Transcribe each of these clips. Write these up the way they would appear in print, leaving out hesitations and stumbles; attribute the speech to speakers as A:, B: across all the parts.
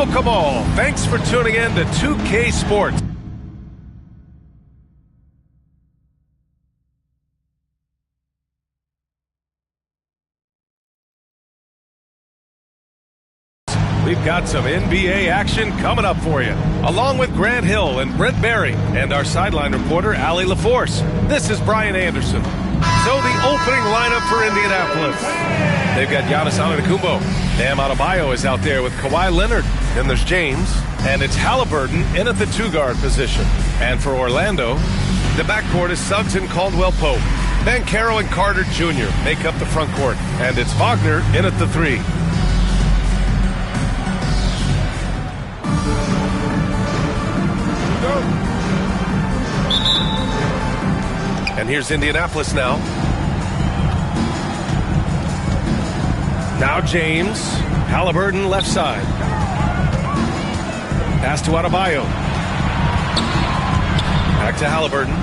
A: Welcome all. Thanks for tuning in to 2K Sports. We've got some NBA action coming up for you, along with Grant Hill and Brent Barry, and our sideline reporter, Allie LaForce. This is Brian Anderson. So the opening lineup for Indianapolis. They've got Giannis Antetokounmpo. Bam Adebayo is out there with Kawhi Leonard. Then there's James, and it's Halliburton in at the two-guard position. And for Orlando, the backcourt is Suggs and Caldwell Pope. Banchero and Carter Jr. make up the front court, and it's Wagner in at the three. And here's Indianapolis now. Now James. Halliburton left side. Pass to Adebayo. Back to Halliburton.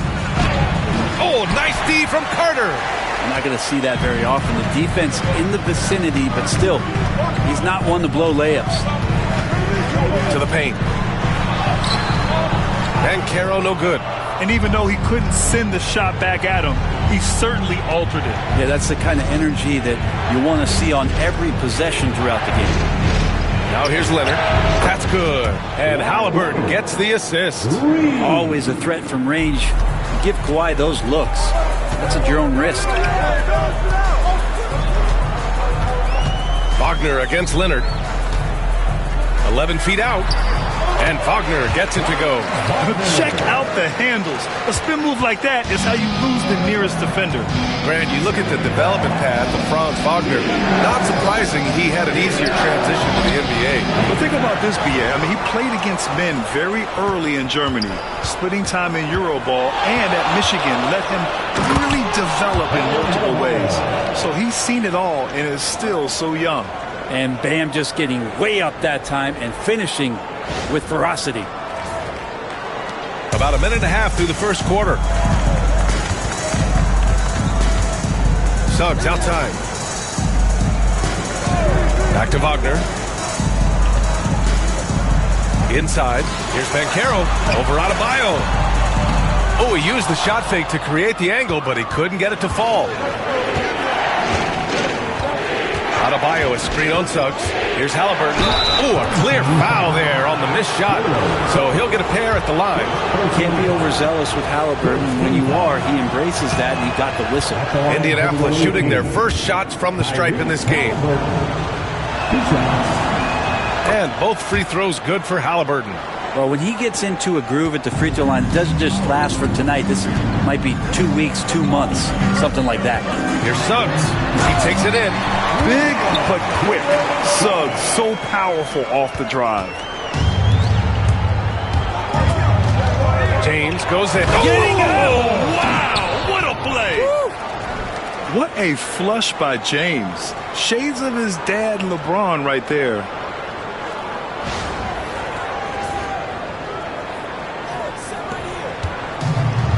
A: Oh, nice D from Carter.
B: I'm not going to see that very often. The defense in the vicinity, but still, he's not one to blow layups.
A: To the paint. Banchero no good.
C: And even though he couldn't send the shot back at him, he certainly altered it.
B: Yeah, that's the kind of energy that you want to see on every possession throughout the game.
A: Now here's Leonard. That's good. And Halliburton gets the assist.
B: Always a threat from range. Give Kawhi those looks. That's at your own risk.
A: Wagner against Leonard. 11 feet out. And Wagner gets it to go.
C: Check out the handles. A spin move like that is how you lose the nearest defender.
A: Grant, you look at the development path of Franz Wagner. Not surprising he had an easier transition to the NBA.
C: But think about this, BA. I mean, he played against men very early in Germany, splitting time in Euroball, and at Michigan let him really develop in multiple ways. So he's seen it all and is still so young.
B: And Bam just getting way up that time and finishing with ferocity.
A: About a minute and a half through the first quarter. Suggs outside. Back to Wagner. Inside. Here's Banchero. Over Adebayo. Oh, he used the shot fake to create the angle, but he couldn't get it to fall. Adebayo, a screen on Suggs. Here's Halliburton. Oh, a clear foul there on the missed shot. So he'll get a pair at the line.
B: You can't be overzealous with Halliburton. When you are, he embraces that, and he got the whistle.
A: Indianapolis shooting their first shots from the stripe in this game. And both free throws good for Halliburton.
B: Well, when he gets into a groove at the free throw line, it doesn't just last for tonight. This might be 2 weeks, 2 months, something like that.
A: Here's Suggs. He takes it in.
C: Big but quick. Suggs so powerful off the drive.
A: James goes in.
C: Getting out! Wow, what a play! Woo. What a flush by James. Shades of his dad, LeBron, right there.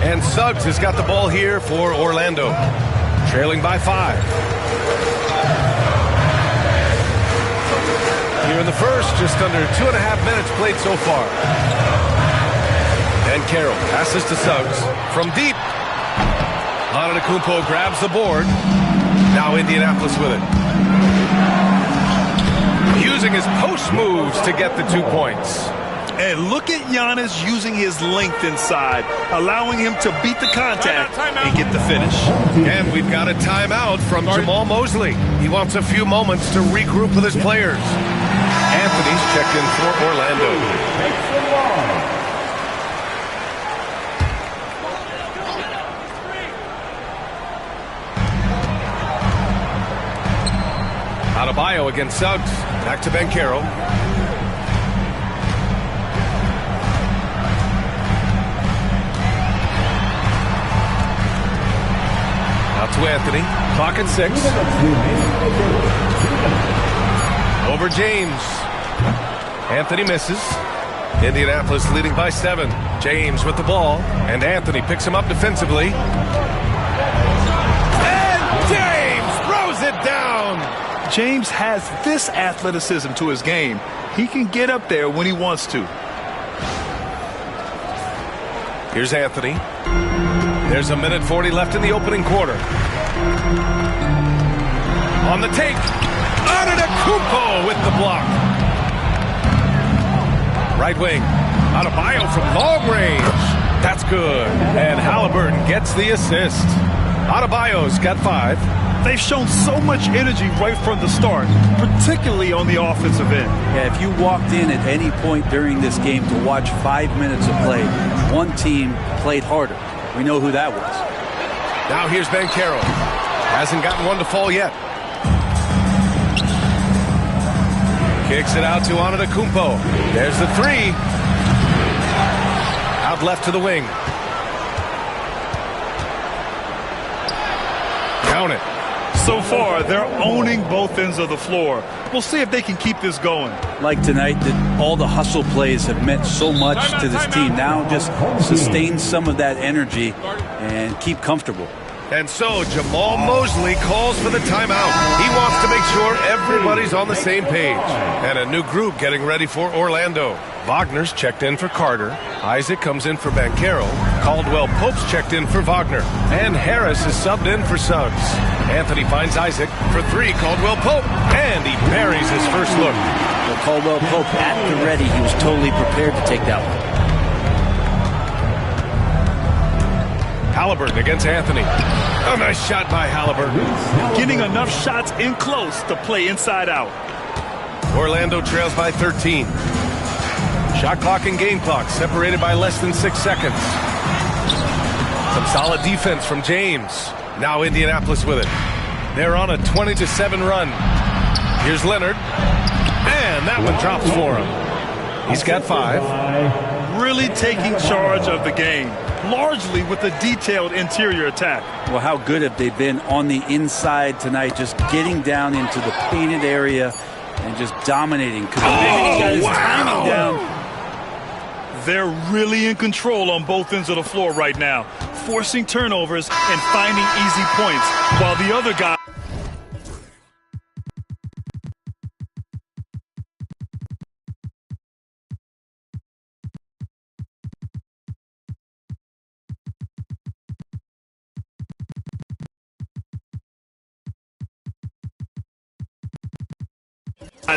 A: And Suggs has got the ball here for Orlando. Trailing by 5. Here in the first, just under 2.5 minutes played so far. And Carroll passes to Suggs from deep. Antetokounmpo grabs the board. Now Indianapolis with it. Using his post moves to get the 2 points.
C: And look at Giannis using his length inside, allowing him to beat the contact and get the finish.
A: And we've got a timeout from Jamal Mosley. He wants a few moments to regroup with his players. Anthony's checked in for Orlando. Adebayo against Suggs. Back to Banchero. Out to Anthony. Clock at 6. Over James. Anthony misses. Indianapolis leading by 7. James with the ball. And Anthony picks him up defensively. And James throws it down.
C: James has this athleticism to his game. He can get up there when he wants to.
A: Here's Anthony. There's 1:40 left in the opening quarter. On the take, Antetokounmpo with the block. Right wing, Adebayo from long range. That's good. And Halliburton gets the assist. Adebayo's got 5.
C: They've shown so much energy right from the start, particularly on the offensive end.
B: Yeah, if you walked in at any point during this game to watch 5 minutes of play, one team played harder. We know who that was.
A: Now here's Banchero. Hasn't gotten one to fall yet. Kicks it out to Antetokounmpo. There's the 3. Out left to the wing. Count it.
C: So far, they're owning both ends of the floor. We'll see if they can keep this going.
B: Like tonight, that all the hustle plays have meant so much to this team. Now just sustain some of that energy and keep comfortable.
A: And so Jamal Mosley calls for the timeout. He wants to make sure everybody's on the same page. And a new group getting ready for Orlando. Wagner's checked in for Carter. Isaac comes in for Banchero. Caldwell-Pope's checked in for Wagner. And Harris is subbed in for Suggs. Anthony finds Isaac for 3. Caldwell-Pope. And he buries his first look.
B: Well, Caldwell-Pope at the ready. He was totally prepared to take that one.
A: Halliburton against Anthony. A nice shot by Halliburton.
C: Getting enough shots in close to play inside out.
A: Orlando trails by 13. Shot clock and game clock separated by less than 6 seconds. Some solid defense from James. Now Indianapolis with it. They're on a 20-7 run. Here's Leonard. And that one drops for him. He's got 5.
C: Really taking charge of the game. Largely with a detailed interior attack.
B: Well, how good have they been on the inside tonight, just getting down into the painted area and just dominating. He's got his timing down.
C: They're really in control on both ends of the floor right now, forcing turnovers and finding easy points, while the other guy...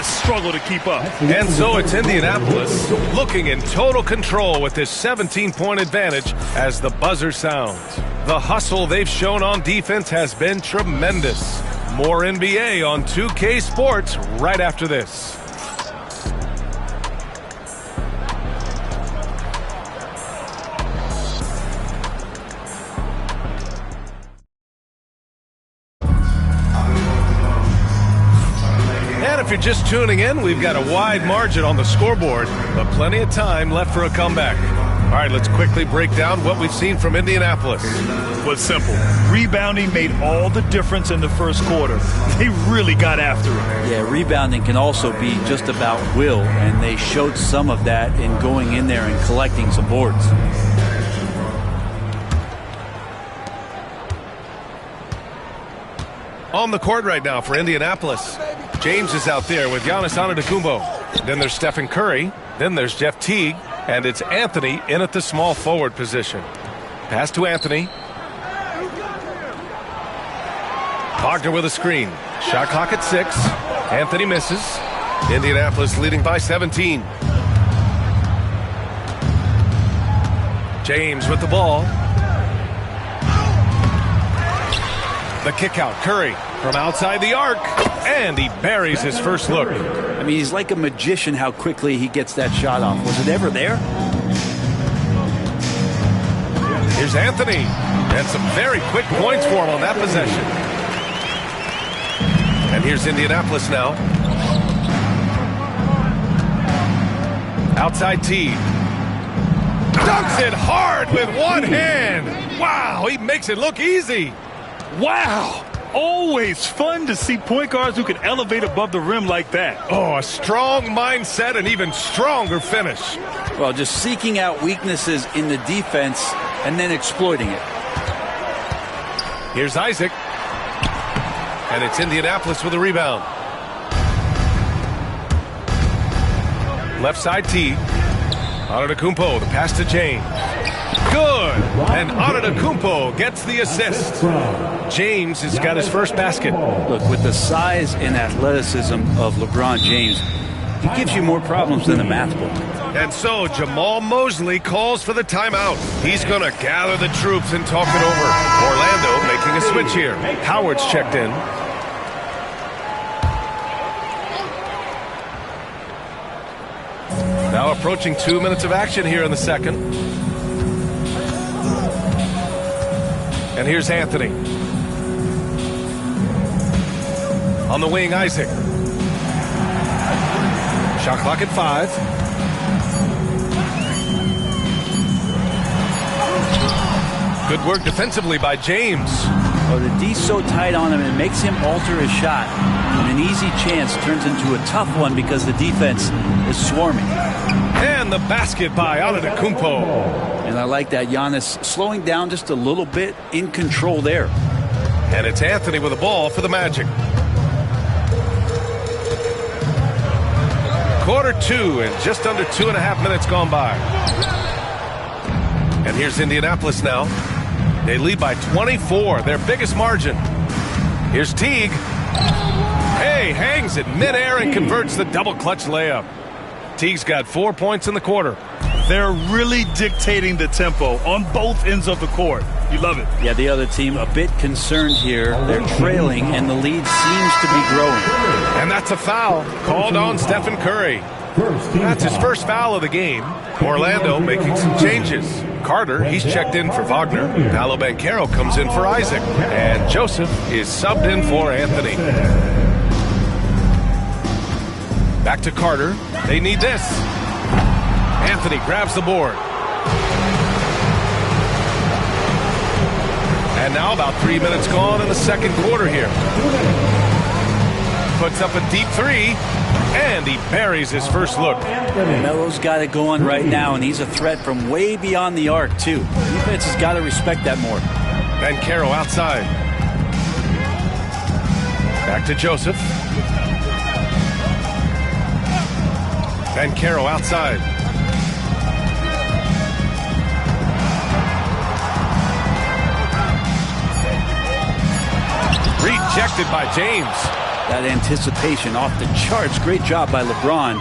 C: struggle to keep up.
A: And so it's Indianapolis looking in total control with this 17-point advantage as the buzzer sounds. The hustle they've shown on defense has been tremendous. More NBA on 2K Sports right after this. If you're just tuning in, we've got a wide margin on the scoreboard, but plenty of time left for a comeback. All right, let's quickly break down what we've seen from Indianapolis.
C: Was simple. Rebounding made all the difference in the first quarter. They really got after it.
B: Yeah, rebounding can also be just about will, and they showed some of that in going in there and collecting some boards.
A: On the court right now for Indianapolis. James is out there with Giannis Antetokounmpo. Then there's Stephen Curry. Then there's Jeff Teague. And it's Anthony in at the small forward position. Pass to Anthony. Wagner with a screen. Shot clock at 6. Anthony misses. Indianapolis leading by 17. James with the ball. The kick out. Curry from outside the arc. And he buries his first look.
B: I mean, he's like a magician how quickly he gets that shot off. Was it ever there?
A: Here's Anthony. And some very quick points for him on that possession. And here's Indianapolis now. Outside T. Dunks it hard with one hand. Wow, he makes it look easy.
C: Wow. Always fun to see point guards who can elevate above the rim like that.
A: Oh, a strong mindset and even stronger finish.
B: Well, just seeking out weaknesses in the defense and then exploiting it.
A: Here's Isaac. And it's Indianapolis with a rebound. left side Teague. Antetokounmpo, the pass to James. Good! And Antetokounmpo gets the assist. James has got his first basket.
B: Look, with the size and athleticism of LeBron James, he gives you more problems than the math book.
A: And so Jamal Mosley calls for the timeout. He's going to gather the troops and talk it over. Orlando making a switch here. Howard's checked in. Now approaching 2 minutes of action here in the second. And here's Anthony. On the wing, Isaac. Shot clock at 5. Good work defensively by James.
B: Oh, the D's so tight on him, it makes him alter his shot. And an easy chance turns into a tough one because the defense is swarming.
A: And the basket by Antetokounmpo.
B: And I like that. Giannis slowing down just a little bit, in control there.
A: And it's Anthony with the ball for the Magic. Quarter 2 and just under 2.5 minutes gone by. And here's Indianapolis now. They lead by 24, their biggest margin. Here's Teague. Hey, hangs it midair and converts the double clutch layup. Teague's got 4 points in the quarter.
C: They're really dictating the tempo on both ends of the court. You love it.
B: Yeah, the other team a bit concerned here. They're trailing, and the lead seems to be growing.
A: And that's a foul called on Stephen Curry. That's his first foul of the game. Orlando making some changes. Carter, he's checked in for Wagner. Paolo Banchero comes in for Isaac. And Joseph is subbed in for Anthony. Back to Carter. They need this. Anthony grabs the board. And now about 3 minutes gone in the second quarter here. Puts up a deep three, and he buries his first look.
B: Melo's got it going right now, and he's a threat from way beyond the arc, too. Defense has got to respect that more.
A: Banchero outside. Back to Joseph. Banchero outside. Rejected by James.
B: That anticipation off the charts. Great job by LeBron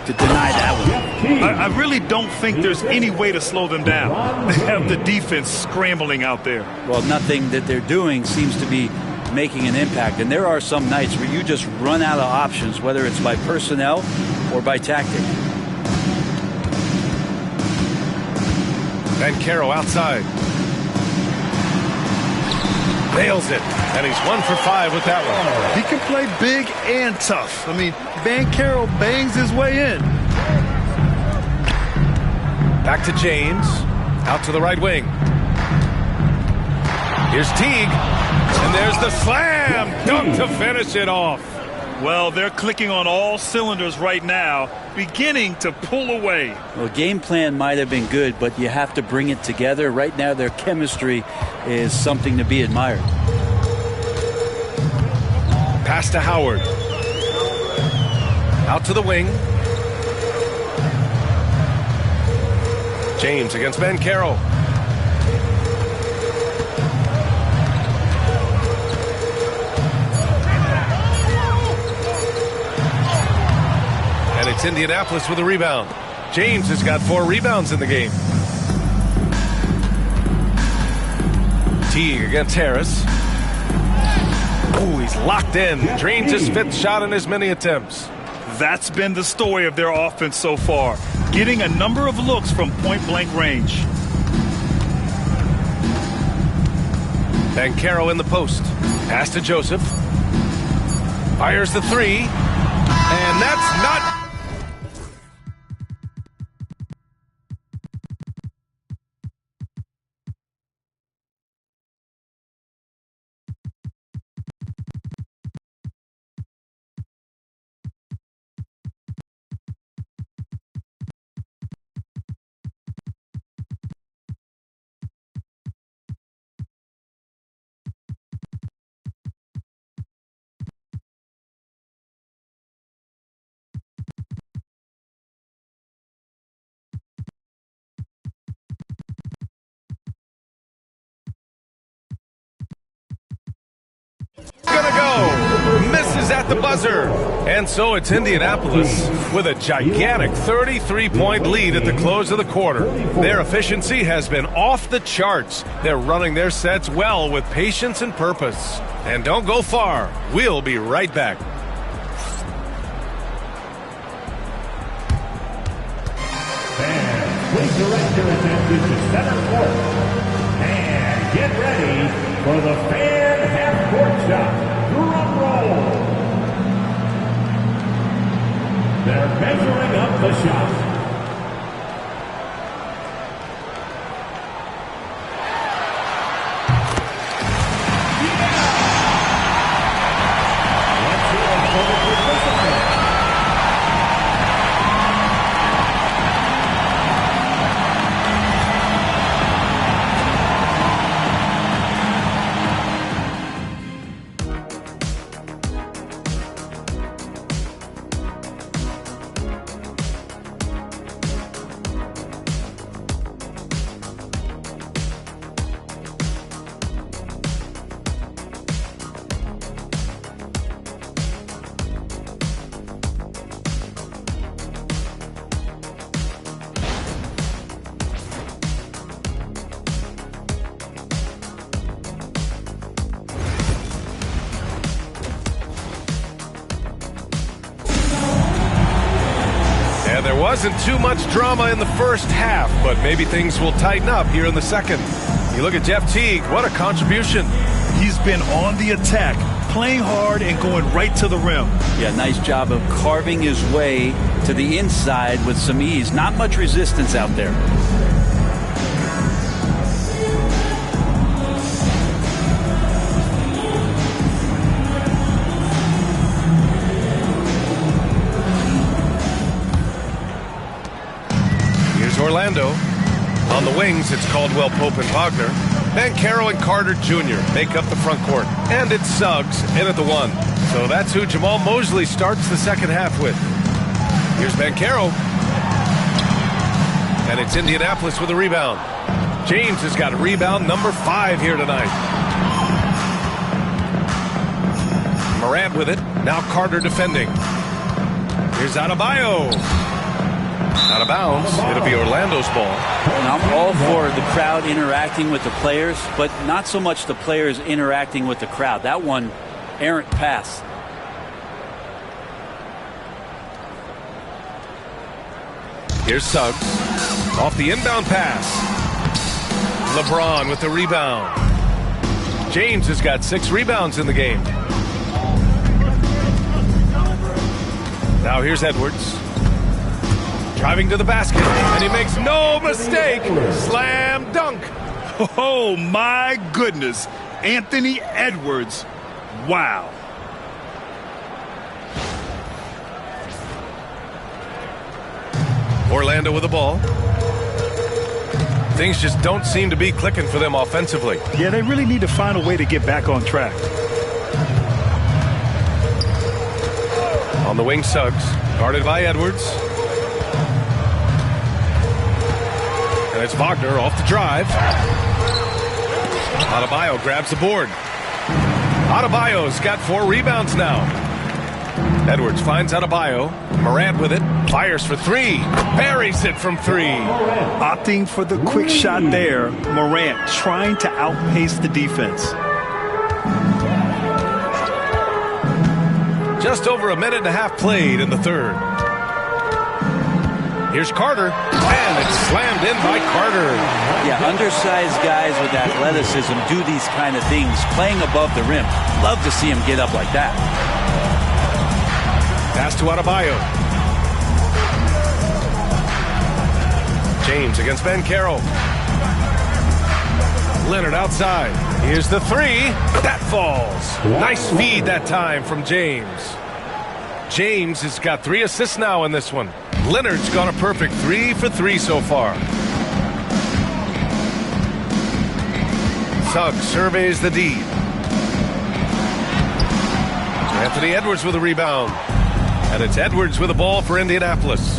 B: to deny that one.
C: I really don't think there's any way to slow them down. They have the defense scrambling out there.
B: Well, nothing that they're doing seems to be making an impact. And there are some nights where you just run out of options, whether it's by personnel or by tactic.
A: Banchero outside. Nails it. And he's 1 for 5 with that one.
C: He can play big and tough. I mean, Banchero bangs his way in.
A: Back to James. Out to the right wing. Here's Teague. And there's the slam dunk to finish it off.
C: Well, they're clicking on all cylinders right now, beginning to pull away.
B: Well, game plan might have been good, but you have to bring it together. Right now, their chemistry is something to be admired.
A: Pass to Howard. Out to the wing. James against Banchero. And it's Indianapolis with a rebound. James has got 4 rebounds in the game. Teague against Harris. Oh, he's locked in. Drains his 5th shot in as many attempts.
C: That's been the story of their offense so far, getting a number of looks from point-blank range.
A: Banchero in the post. Pass to Joseph. Fires the 3. And that's not the buzzer. And so it's Indianapolis with a gigantic 33-point lead at the close of the quarter. Their efficiency has been off the charts. They're running their sets well with patience and purpose. And don't go far. We'll be right back.
D: Fans, please direct your attention to center court. And get ready for the fan half-court shot. Drum roll. They're measuring up the shot.
A: There wasn't too much drama in the first half, but maybe things will tighten up here in the second. You look at Jeff Teague, what a contribution.
C: He's been on the attack, playing hard and going right to the rim.
B: Yeah, nice job of carving his way to the inside with some ease. Not much resistance out there.
A: Orlando. On the wings, it's Caldwell Pope and Wagner. Banchero and Carter Jr. make up the front court. And it's Suggs in at the 1. So that's who Jamal Mosley starts the second half with. Here's Banchero. And it's Indianapolis with a rebound. James has got rebound number 5 here tonight. Morant with it. Now Carter defending. Here's Adebayo. Out of bounds. It'll be Orlando's ball.
B: And I'm all for the crowd interacting with the players, but not so much the players interacting with the crowd. That one, errant pass.
A: Here's Suggs. Off the inbound pass. LeBron with the rebound. James has got 6 rebounds in the game. Now here's Edwards. Driving to the basket, and he makes no mistake. Slam dunk.
C: Oh, my goodness. Anthony Edwards. Wow.
A: Orlando with the ball. Things just don't seem to be clicking for them offensively.
C: Yeah, they really need to find a way to get back on track.
A: On the wing, Suggs. Guarded by Edwards. And it's Wagner off the drive. Adebayo grabs the board. Adebayo's got 4 rebounds now. Edwards finds Adebayo. Morant with it. Fires for 3. Buries it from 3.
C: Opting for the quick shot there. Morant trying to outpace the defense.
A: Just over a minute and a half played in the third. Here's Carter, and it's slammed in by Carter.
B: Yeah, undersized guys with athleticism do these kind of things, playing above the rim. Love to see him get up like that.
A: Pass to Adebayo. James against Banchero. Leonard outside. Here's the 3. That falls. Nice feed that time from James. James has got 3 assists now in this one. Leonard's gone a perfect 3 for 3 so far. Suggs surveys the D. Anthony Edwards with a rebound. And it's Edwards with the ball for Indianapolis.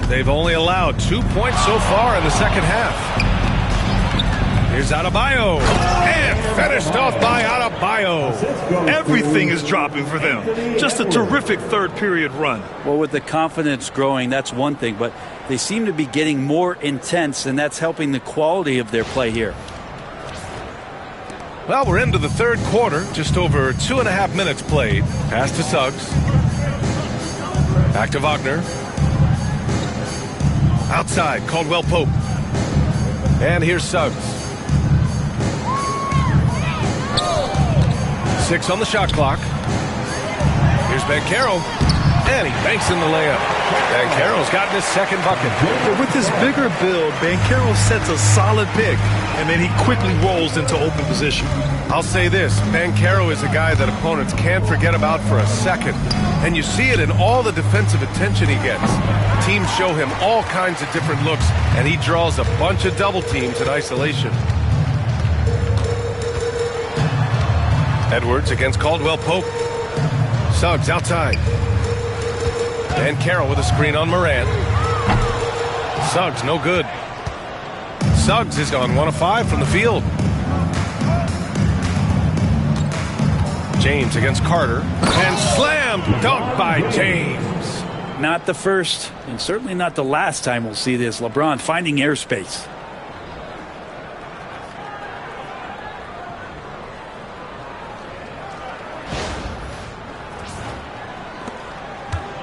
A: They've only allowed 2 points so far in the second half. Here's Adebayo. And finished off by Adebayo.
C: Everything is dropping for them. Just a terrific third period run.
B: Well, with the confidence growing, that's one thing, but they seem to be getting more intense, and that's helping the quality of their play here.
A: Well, we're into the third quarter. Just over 2.5 minutes played. Pass to Suggs. Back to Wagner. Outside, Caldwell Pope. And here's Suggs. 6 on the shot clock. Here's Banchero. And he banks in the layup. Banchero's gotten his second bucket.
C: But with his bigger build, Banchero sets a solid pick, and then he quickly rolls into open position.
A: I'll say this, Banchero is a guy that opponents can't forget about for a second. And you see it in all the defensive attention he gets. Teams show him all kinds of different looks, and he draws a bunch of double teams in isolation. Edwards against Caldwell Pope. Suggs outside. Banchero with a screen on Moran. Suggs no good. Suggs has gone 1 of 5 from the field. James against Carter. And slammed dunk by James.
B: Not the first, and certainly not the last time we'll see this. LeBron finding airspace.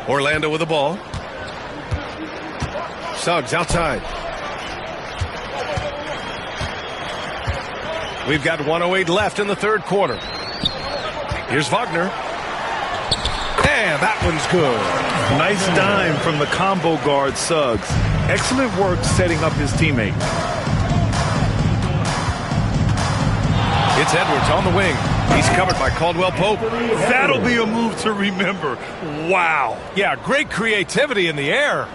A: Orlando with the ball. Suggs outside. We've got 1:08 left in the third quarter. Here's Wagner. And that one's good.
C: Nice dime from the combo guard Suggs. Excellent work setting up his teammate.
A: It's Edwards on the wing. He's covered by Caldwell Pope.
C: That'll be a move to remember. Wow.
A: Yeah, great creativity in the air.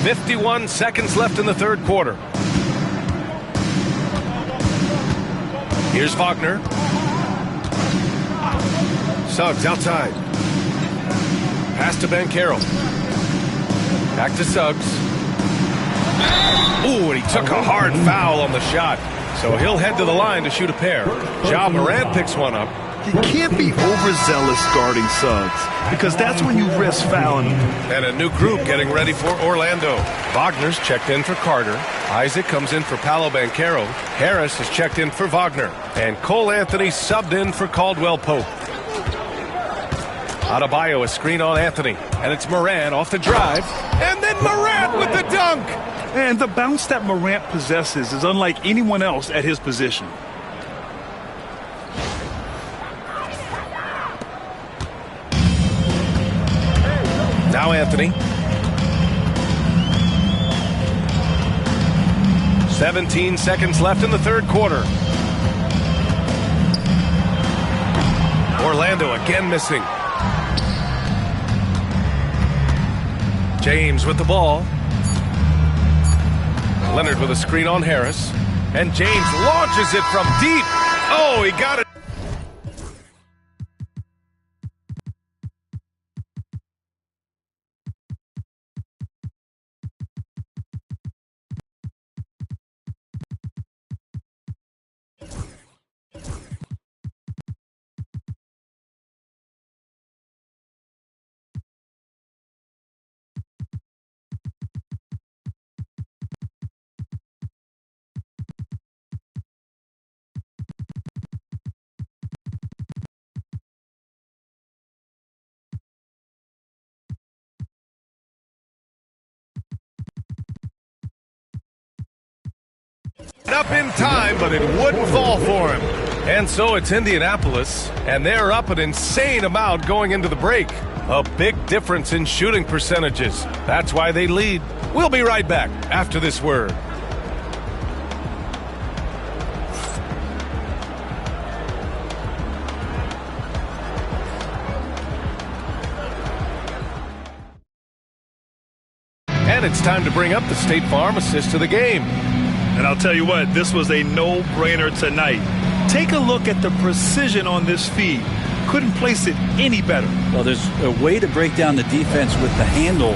A: "51 seconds left in the third quarter. Here's Wagner. Suggs outside. Pass to Banchero. Back to Suggs. Ooh, and he took a hard foul on the shot. So he'll head to the line to shoot a pair. Ja Morant picks one up.
C: You can't be overzealous guarding Suggs, because that's when you risk fouling him.
A: And a new group getting ready for Orlando. Wagner's checked in for Carter. Isaac comes in for Paolo Banchero. Harris has checked in for Wagner. And Cole Anthony subbed in for Caldwell Pope. Adebayo, a screen on Anthony. And it's Morant off the drive. And then Morant with the dunk.
C: And the bounce that Morant possesses is unlike anyone else at his position.
A: Now Anthony. 17 seconds left in the third quarter. Orlando again missing. James with the ball. Leonard with a screen on Harris. And James launches it from deep. Oh, he got it. Up in time, but it wouldn't fall for him. And so it's Indianapolis, and they're up an insane amount going into the break. A big difference in shooting percentages. That's why they lead. We'll be right back after this word. And it's time to bring up the State Farm assist to the game.
C: And I'll tell you what, this was a no-brainer tonight. Take a look at the precision on this feed. Couldn't place it any better.
B: Well, there's a way to break down the defense with the handle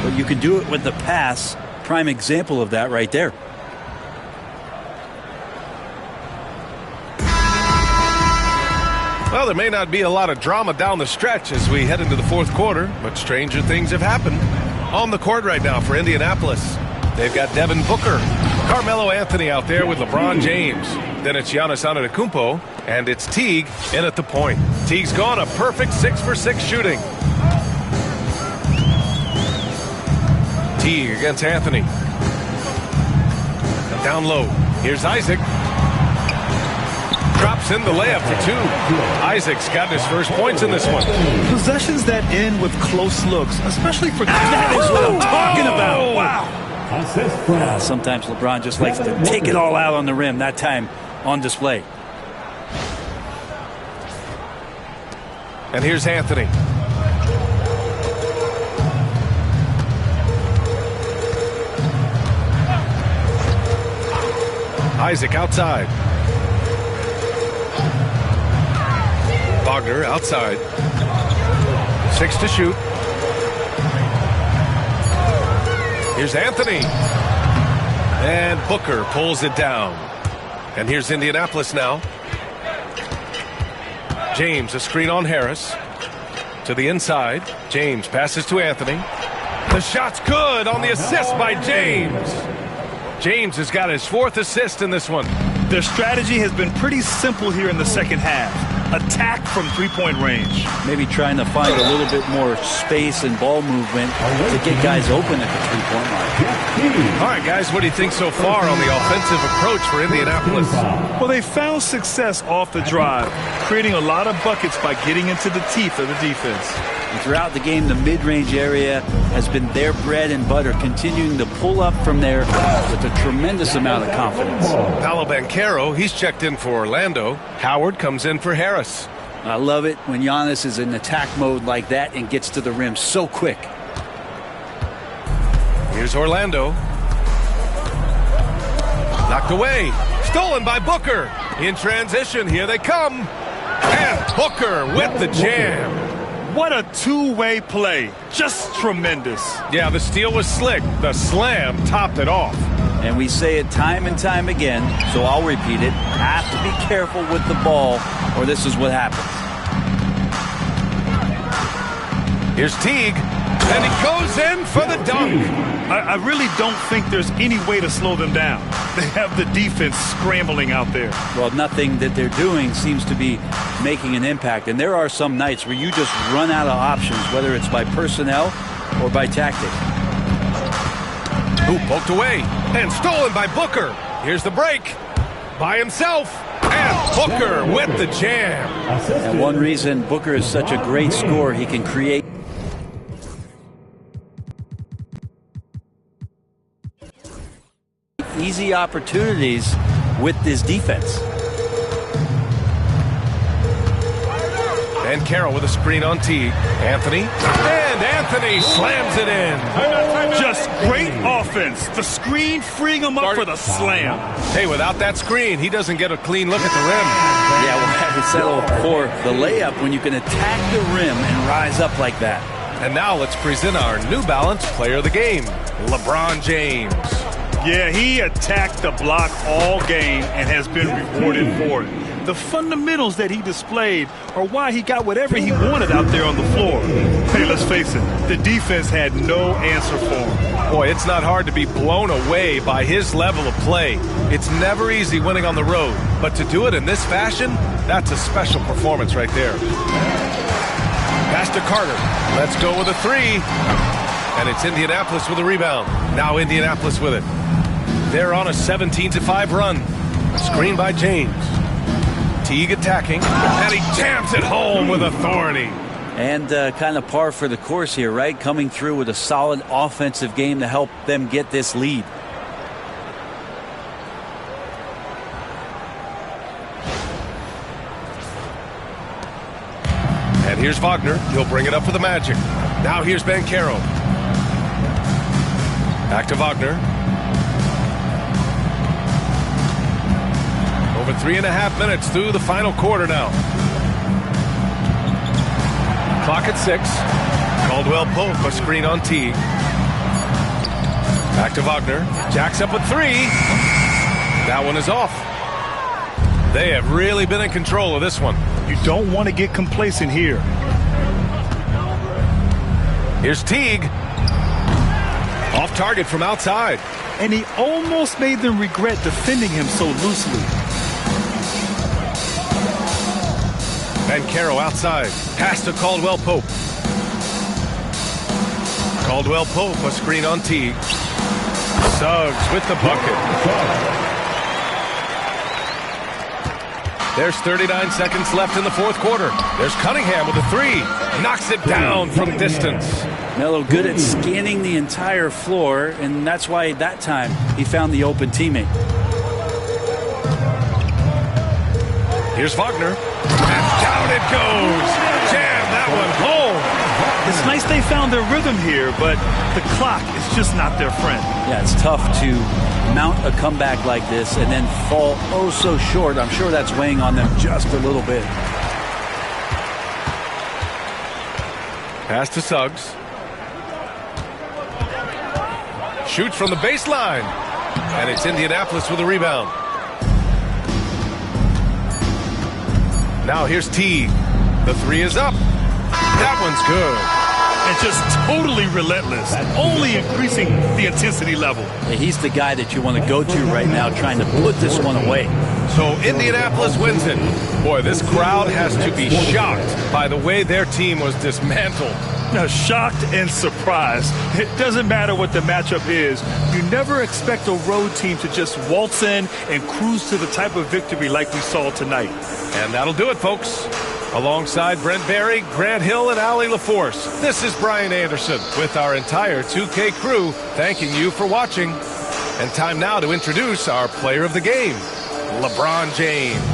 B: But you can do it with the pass. Prime example of that right there.
A: Well, there may not be a lot of drama down the stretch as we head into the fourth quarter, but stranger things have happened. On the court right now for Indianapolis, they've got Devin Booker, Carmelo Anthony out there with LeBron James. Then it's Giannis Antetokounmpo, and it's Teague in at the point. Teague's gone a perfect 6-for-6 shooting. Teague against Anthony. Down low. Here's Isaac. Drops in the layup for two. Isaac's got his first points in this one.
C: Possessions that end with close looks, especially for
B: That is what I'm talking about.
C: Wow.
B: Sometimes LeBron just likes to take it all out on the rim. That time on display.
A: And here's Anthony. Isaac outside. Wagner outside. 6 to shoot. Here's Anthony. And Booker pulls it down. And here's Indianapolis now. James, a screen on Harris. To the inside. James passes to Anthony. The shot's good on the assist by James. James has got his 4th assist in this one.
C: Their strategy has been pretty simple here in the second half. Attack from three-point range.
B: Maybe trying to find a little bit more space and ball movement to get guys open at the three-point line.
A: All right, guys, what do you think so far on the offensive approach for Indianapolis?
C: Well, they found success off the drive, creating a lot of buckets by getting into the teeth of the defense.
B: And throughout the game, the mid-range area has been their bread and butter, continuing to pull up from there with a tremendous amount of confidence.
A: Paolo Banchero, he's checked in for Orlando. Howard comes in for Harris.
B: I love it when Giannis is in attack mode like that and gets to the rim so quick.
A: Here's Orlando. Knocked away. Stolen by Booker. In transition, here they come. And Booker with the jam.
C: What a two-way play. Just tremendous.
A: Yeah, the steal was slick. The slam topped it off.
B: And we say it time and time again, so I'll repeat it. Have to be careful with the ball, or this is what happens.
A: Here's Teague, and he goes in for the dunk.
C: I really don't think there's any way to slow them down. They have the defense scrambling out there.
B: Well, nothing that they're doing seems to be making an impact. And there are some nights where you just run out of options, whether it's by personnel or by tactic.
A: Who poked away and stolen by Booker. Here's the break by himself. And Booker with the jam.
B: And one reason Booker is such a great scorer, he can create easy opportunities with this defense.
A: And Carroll with a screen on Teague. Anthony. And Anthony slams it in.
C: Just great offense. The screen freeing him up for the slam.
A: Hey, without that screen, he doesn't get a clean look at the rim.
B: Yeah, we'll have to settle for the layup when you can attack the rim and rise up like that.
A: And now let's present our New Balance player of the game, LeBron James.
C: Yeah, he attacked the block all game and has been rewarded for it. The fundamentals that he displayed are why he got whatever he wanted out there on the floor. Hey, let's face it, the defense had no answer for him.
A: Boy, it's not hard to be blown away by his level of play. It's never easy winning on the road, but to do it in this fashion, that's a special performance right there. Pass to Carter. Let's go with a three. And it's Indianapolis with a rebound. Now Indianapolis with it. They're on a 17-5 run. Screen by James. Teague attacking, and he jams it home with authority.
B: And kind of par for the course here, right? Coming through with a solid offensive game to help them get this lead.
A: And here's Wagner. He'll bring it up for the Magic. Now here's Banchero. Back to Wagner. Over 3.5 minutes through the final quarter now. Clock at 6. Caldwell Pope, a screen on Teague. Back to Wagner. Jacks up with 3. That one is off. They have really been in control of this one.
C: You don't want to get complacent here.
A: Here's Teague. Off target from outside.
C: And he almost made them regret defending him so loosely.
A: Caro outside. Pass to Caldwell Pope. Caldwell Pope, a screen on Teague. Suggs with the bucket. There's 39 seconds left in the fourth quarter. There's Cunningham with a 3. Knocks it down from distance.
B: Melo good at scanning the entire floor, and that's why that time he found the open teammate.
A: Here's Wagner. And down it goes. Jam that one home.
C: It's nice they found their rhythm here, but the clock is just not their friend.
B: Yeah, it's tough to mount a comeback like this and then fall oh so short. I'm sure that's weighing on them just a little bit.
A: Pass to Suggs. Shoots from the baseline. And it's Indianapolis with a rebound. Now here's Teague. The 3 is up. That one's good.
C: And just totally relentless, only increasing the intensity level.
B: Yeah, he's the guy that you want to go to right now trying to put this one away.
A: So Indianapolis wins it. Boy, this crowd has to be shocked by the way their team was dismantled.
C: Now, shocked and surprised. It doesn't matter what the matchup is. You never expect a road team to just waltz in and cruise to the type of victory like we saw tonight.
A: And that'll do it, folks. Alongside Brent Barry, Grant Hill, and Allie LaForce, this is Brian Anderson with our entire 2K crew thanking you for watching. And time now to introduce our player of the game, LeBron James.